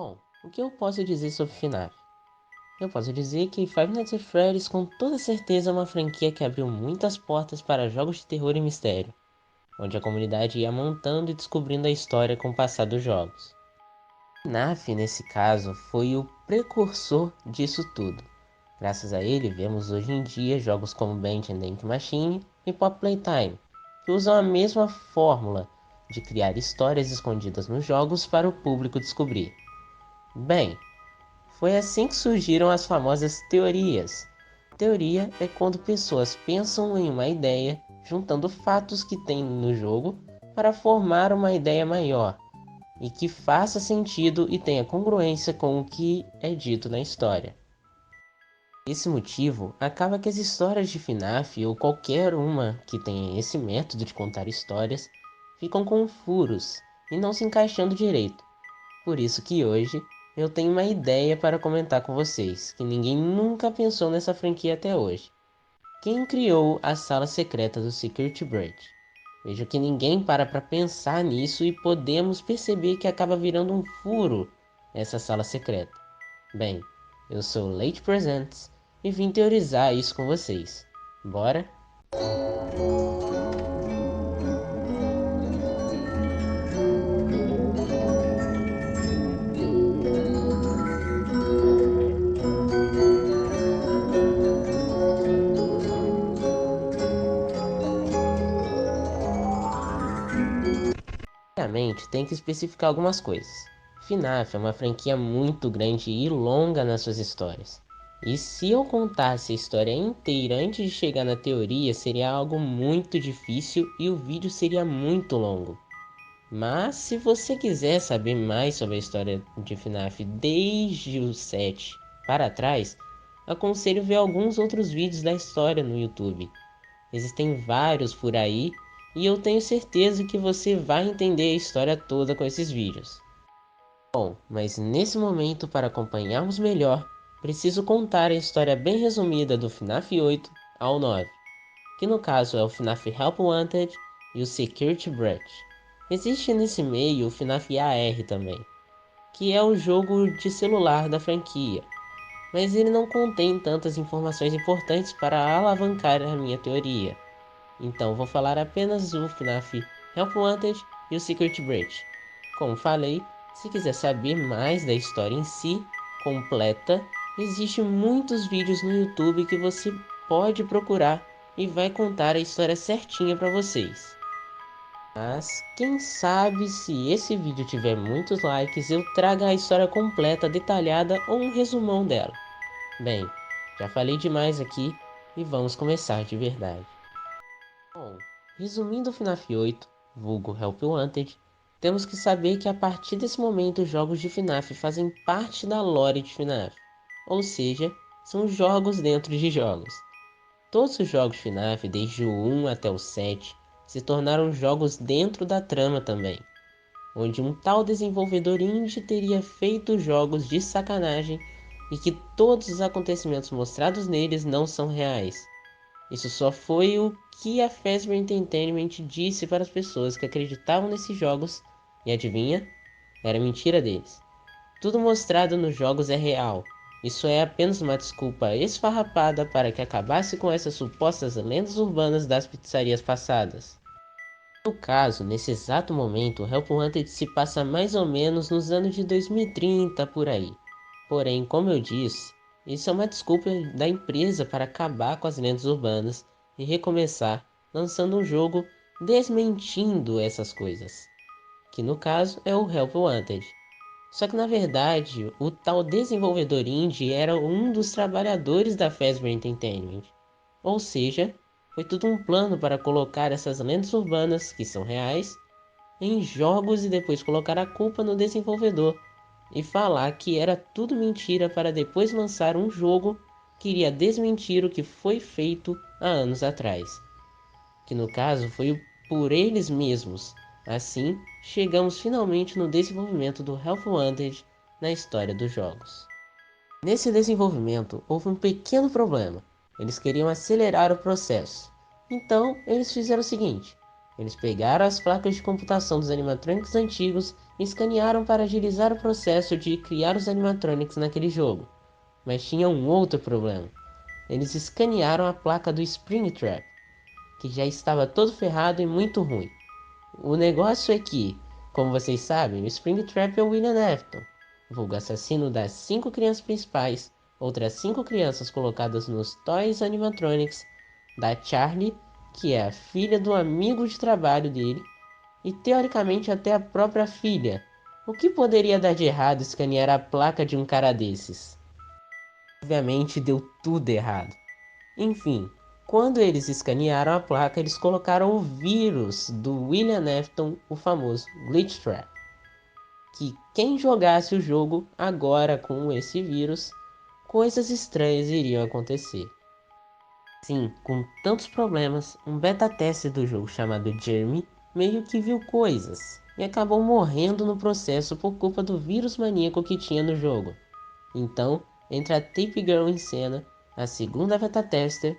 Bom, o que eu posso dizer sobre FNAF? Eu posso dizer que Five Nights at Freddy's com toda certeza é uma franquia que abriu muitas portas para jogos de terror e mistério, onde a comunidade ia montando e descobrindo a história com o passar dos jogos. FNAF, nesse caso, foi o precursor disso tudo. Graças a ele, vemos hoje em dia jogos como Band and Ink Machine e Pop Playtime, que usam a mesma fórmula de criar histórias escondidas nos jogos para o público descobrir. Bem, foi assim que surgiram as famosas teorias. Teoria é quando pessoas pensam em uma ideia, juntando fatos que tem no jogo para formar uma ideia maior e que faça sentido e tenha congruência com o que é dito na história. Esse motivo acaba que as histórias de FNAF ou qualquer uma que tenha esse método de contar histórias ficam com furos e não se encaixando direito. Por isso que hoje eu tenho uma ideia para comentar com vocês, que ninguém nunca pensou nessa franquia até hoje. Quem criou a sala secreta do Security Breach? Vejo que ninguém para pensar nisso e podemos perceber que acaba virando um furo essa sala secreta. Bem, eu sou o Late Presents e vim teorizar isso com vocês. Bora? Primeiramente, tem que especificar algumas coisas. FNAF é uma franquia muito grande e longa nas suas histórias. E se eu contasse a história inteira antes de chegar na teoria, seria algo muito difícil e o vídeo seria muito longo. Mas se você quiser saber mais sobre a história de FNAF desde o 7 para trás, aconselho ver alguns outros vídeos da história no YouTube. Existem vários por aí e eu tenho certeza que você vai entender a história toda com esses vídeos. Bom, mas nesse momento, para acompanharmos melhor, preciso contar a história bem resumida do FNAF 8 ao 9, que no caso é o FNAF Help Wanted e o Security Breach. Existe nesse meio o FNAF AR também, que é o jogo de celular da franquia, mas ele não contém tantas informações importantes para alavancar a minha teoria. Então vou falar apenas do FNAF Help Wanted e o Secret Breach. Como falei, se quiser saber mais da história em si, completa, existem muitos vídeos no YouTube que você pode procurar e vai contar a história certinha para vocês. Mas quem sabe se esse vídeo tiver muitos likes eu traga a história completa, detalhada ou um resumão dela. Bem, já falei demais aqui e vamos começar de verdade. Bom, resumindo o FNAF 8, vulgo Help Wanted, temos que saber que a partir desse momento os jogos de FNAF fazem parte da lore de FNAF, ou seja, são jogos dentro de jogos. Todos os jogos FNAF, desde o 1 até o 7, se tornaram jogos dentro da trama também, onde um tal desenvolvedor indie teria feito jogos de sacanagem e que todos os acontecimentos mostrados neles não são reais. Isso só foi o que a Fazbear Entertainment disse para as pessoas que acreditavam nesses jogos, e adivinha? Era mentira deles. Tudo mostrado nos jogos é real. Isso é apenas uma desculpa esfarrapada para que acabasse com essas supostas lendas urbanas das pizzarias passadas. No caso, nesse exato momento, Help Wanted se passa mais ou menos nos anos de 2030 por aí. Porém, como eu disse, isso é uma desculpa da empresa para acabar com as lendas urbanas e recomeçar lançando um jogo desmentindo essas coisas, que no caso é o Help Wanted. Só que na verdade, o tal desenvolvedor indie era um dos trabalhadores da Fazbear Entertainment. Ou seja, foi tudo um plano para colocar essas lendas urbanas, que são reais, em jogos e depois colocar a culpa no desenvolvedor e falar que era tudo mentira para depois lançar um jogo que iria desmentir o que foi feito há anos atrás, que no caso foi por eles mesmos. Assim, chegamos finalmente no desenvolvimento do Help Wanted na história dos jogos. Nesse desenvolvimento houve um pequeno problema. Eles queriam acelerar o processo. Então, eles fizeram o seguinte: Eles pegaram as placas de computação dos animatronics antigos e escanearam para agilizar o processo de criar os animatronics naquele jogo. Mas tinha um outro problema. Eles escanearam a placa do Springtrap, que já estava todo ferrado e muito ruim. O negócio é que, como vocês sabem, o Springtrap é o William Afton, vulgo assassino das 5 crianças principais, outras 5 crianças colocadas nos Toys Animatronics, da Charlie, que é a filha do amigo de trabalho dele, e teoricamente até a própria filha. O que poderia dar de errado escanear a placa de um cara desses? Obviamente deu tudo errado. Enfim, quando eles escanearam a placa, eles colocaram o vírus do William Afton, o famoso Glitch Trap. Que quem jogasse o jogo agora com esse vírus, coisas estranhas iriam acontecer. Sim, com tantos problemas, um beta teste do jogo chamado Jeremy meio que viu coisas e acabou morrendo no processo por culpa do vírus maníaco que tinha no jogo. Então, entra a Tape Girl em cena, a segunda beta tester.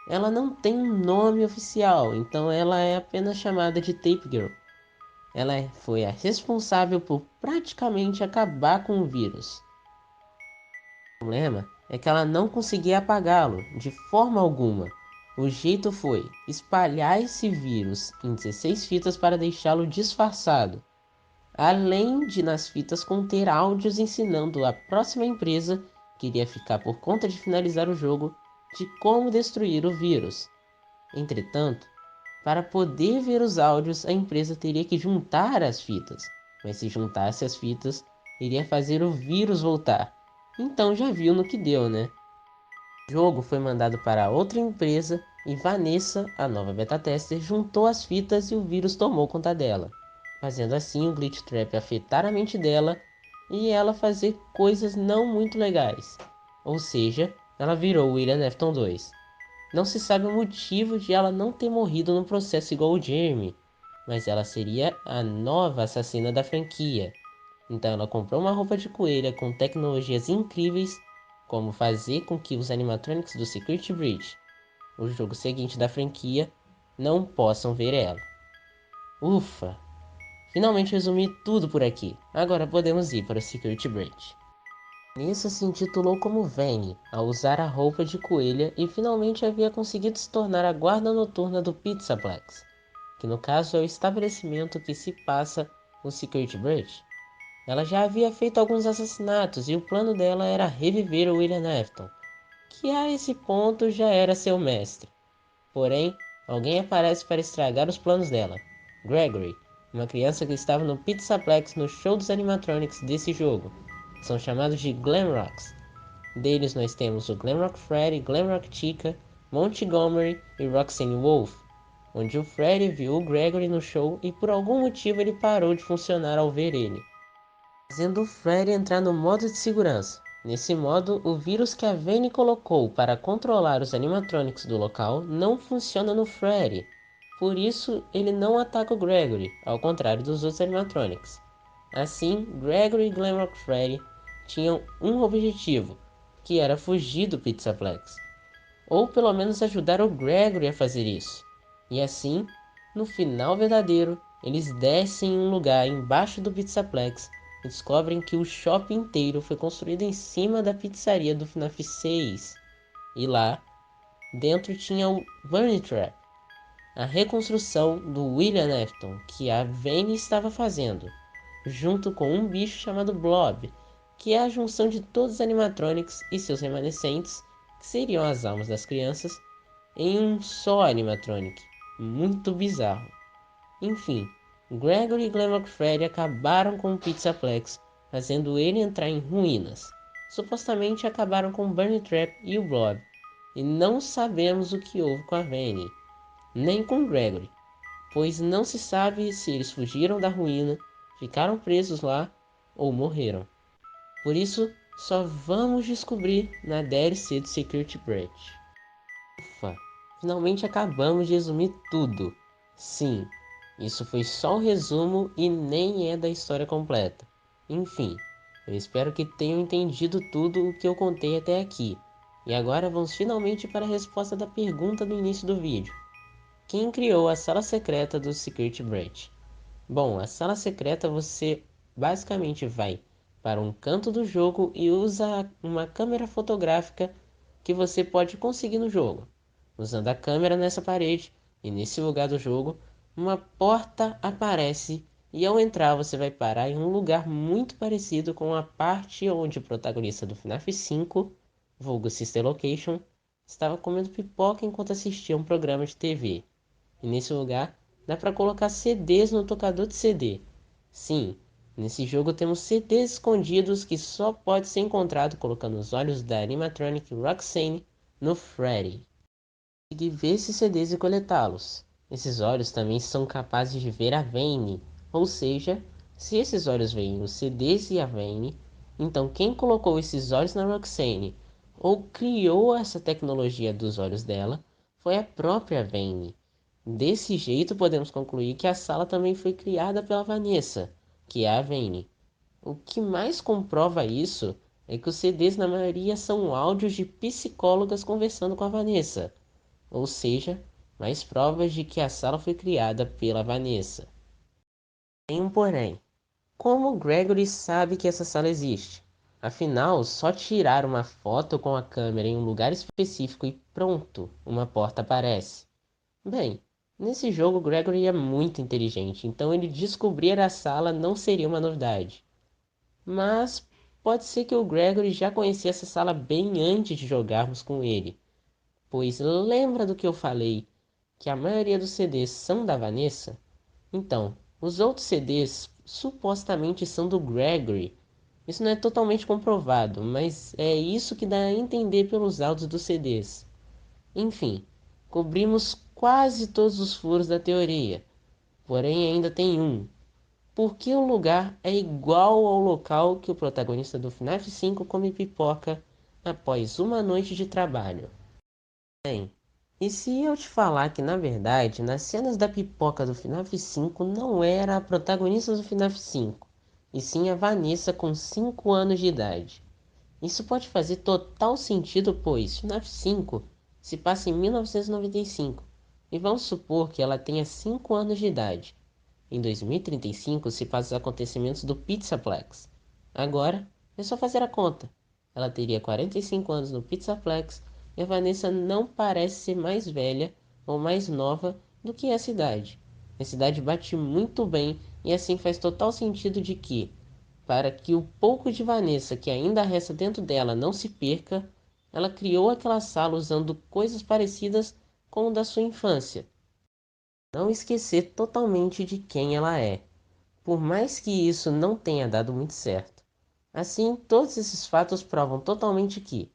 Ela não tem um nome oficial, então ela é apenas chamada de Tape Girl. Ela foi a responsável por praticamente acabar com o vírus. O problema é que ela não conseguia apagá-lo de forma alguma. O jeito foi espalhar esse vírus em 16 fitas para deixá-lo disfarçado, além de nas fitas conter áudios ensinando a próxima empresa, que iria ficar por conta de finalizar o jogo, de como destruir o vírus. Entretanto, para poder ver os áudios, a empresa teria que juntar as fitas, mas se juntasse as fitas, iria fazer o vírus voltar. Então já viu no que deu, né? O jogo foi mandado para outra empresa e Vanessa, a nova beta tester, juntou as fitas e o vírus tomou conta dela, fazendo assim o Glitch Trap afetar a mente dela e ela fazer coisas não muito legais. Ou seja, ela virou William Afton 2. Não se sabe o motivo de ela não ter morrido no processo igual o Jeremy, mas ela seria a nova assassina da franquia. Então ela comprou uma roupa de coelha com tecnologias incríveis, como fazer com que os animatronics do Security Breach, o jogo seguinte da franquia, não possam ver ela. Ufa! Finalmente resumi tudo por aqui. Agora podemos ir para o Security Breach. Nessa se intitulou como Vane, ao usar a roupa de coelha e finalmente havia conseguido se tornar a guarda noturna do Pizzaplex, que no caso é o estabelecimento que se passa o Security Breach. Ela já havia feito alguns assassinatos e o plano dela era reviver o William Afton, que a esse ponto já era seu mestre. Porém, alguém aparece para estragar os planos dela. Gregory, uma criança que estava no Pizzaplex no show dos animatronics desse jogo. São chamados de Glamrocks. Deles nós temos o Glamrock Freddy, Glamrock Chica, Montgomery e Roxanne Wolf, onde o Freddy viu o Gregory no show e por algum motivo ele parou de funcionar ao ver ele, fazendo o Freddy entrar no modo de segurança. Nesse modo, o vírus que a Vane colocou para controlar os animatronics do local não funciona no Freddy. Por isso, ele não ataca o Gregory, ao contrário dos outros animatronics. Assim, Gregory e Glamrock Freddy tinham um objetivo, que era fugir do Pizzaplex. Ou pelo menos ajudar o Gregory a fazer isso. E assim, no final verdadeiro, eles descem em um lugar embaixo do Pizzaplex e descobrem que o shopping inteiro foi construído em cima da pizzaria do FNAF 6. E lá, dentro tinha o Bunny Trap, a reconstrução do William Afton que a Vane estava fazendo, junto com um bicho chamado Blob, que é a junção de todos os animatronics e seus remanescentes, que seriam as almas das crianças, em um só animatronic. Muito bizarro. Enfim, Gregory e Glamrock Freddy acabaram com o Pizzaplex, fazendo ele entrar em ruínas. Supostamente acabaram com Bunny Trap e o Blob, e não sabemos o que houve com a Vane, nem com Gregory, pois não se sabe se eles fugiram da ruína, ficaram presos lá ou morreram. Por isso, só vamos descobrir na DLC do Security Breach. Ufa, finalmente acabamos de resumir tudo. Sim, isso foi só um resumo e nem é da história completa. Enfim, eu espero que tenham entendido tudo o que eu contei até aqui. E agora vamos finalmente para a resposta da pergunta do início do vídeo. quem criou a sala secreta do Secret Branch. Bom, a sala secreta você basicamente vai para um canto do jogo e usa uma câmera fotográfica que você pode conseguir no jogo. Usando a câmera nessa parede e nesse lugar do jogo, uma porta aparece e ao entrar você vai parar em um lugar muito parecido com a parte onde o protagonista do FNAF 5, vulgo Sister Location, estava comendo pipoca enquanto assistia um programa de TV. E nesse lugar dá para colocar CDs no tocador de CD. Sim, nesse jogo temos CDs escondidos que só pode ser encontrado colocando os olhos da animatronic Roxane no Freddy. Conseguir ver esses CDs e coletá-los. Esses olhos também são capazes de ver a Vayne, ou seja, se esses olhos veem os CDs e a Vayne, então quem colocou esses olhos na Roxane ou criou essa tecnologia dos olhos dela foi a própria Vayne. Desse jeito podemos concluir que a sala também foi criada pela Vanessa, que é a Vayne. O que mais comprova isso é que os CDs na maioria são áudios de psicólogas conversando com a Vanessa, ou seja, mais provas de que a sala foi criada pela Vanessa. Tem um porém. Como Gregory sabe que essa sala existe? Afinal, só tirar uma foto com a câmera em um lugar específico e pronto, uma porta aparece. Bem, nesse jogo Gregory é muito inteligente, então ele descobrir a sala não seria uma novidade. Mas pode ser que o Gregory já conhecia essa sala bem antes de jogarmos com ele. Pois lembra do que eu falei, que a maioria dos CDs são da Vanessa? Então, os outros CDs supostamente são do Gregory. Isso não é totalmente comprovado, mas é isso que dá a entender pelos áudios dos CDs. Enfim, cobrimos quase todos os furos da teoria, porém ainda tem um. Por que o lugar é igual ao local que o protagonista do FNAF 5 come pipoca após uma noite de trabalho? Bem, e se eu te falar que na verdade, nas cenas da pipoca do FNAF 5 não era a protagonista do FNAF 5, e sim a Vanessa com 5 anos de idade? Isso pode fazer total sentido, pois FNAF 5 se passa em 1995, e vamos supor que ela tenha 5 anos de idade. Em 2035 se passa os acontecimentos do Pizzaplex. Agora, é só fazer a conta. Ela teria 45 anos no Pizzaplex e a Vanessa não parece ser mais velha ou mais nova do que a cidade. A cidade bate muito bem e assim faz total sentido de que, para que o pouco de Vanessa que ainda resta dentro dela não se perca, ela criou aquela sala usando coisas parecidas com o da sua infância. Não esquecer totalmente de quem ela é, por mais que isso não tenha dado muito certo. Assim, todos esses fatos provam totalmente que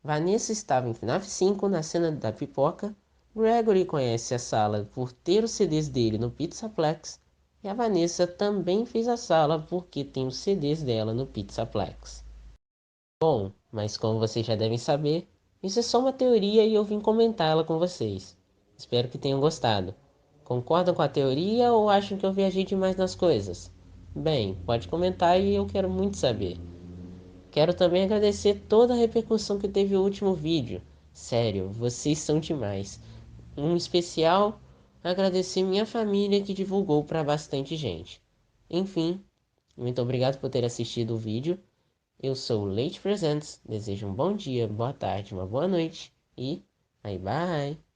Vanessa estava em FNAF 5 na cena da pipoca, Gregory conhece a sala por ter os CDs dele no Pizzaplex, e a Vanessa também fez a sala porque tem os CDs dela no Pizzaplex. Bom, mas como vocês já devem saber, isso é só uma teoria e eu vim comentá-la com vocês. Espero que tenham gostado. Concordam com a teoria ou acham que eu viajei demais nas coisas? Bem, pode comentar e eu quero muito saber. Quero também agradecer toda a repercussão que teve o último vídeo. Sério, vocês são demais. Um especial agradecer minha família que divulgou para bastante gente. Enfim, muito obrigado por ter assistido o vídeo. Eu sou o Leite Presents, desejo um bom dia, boa tarde, uma boa noite e bye bye.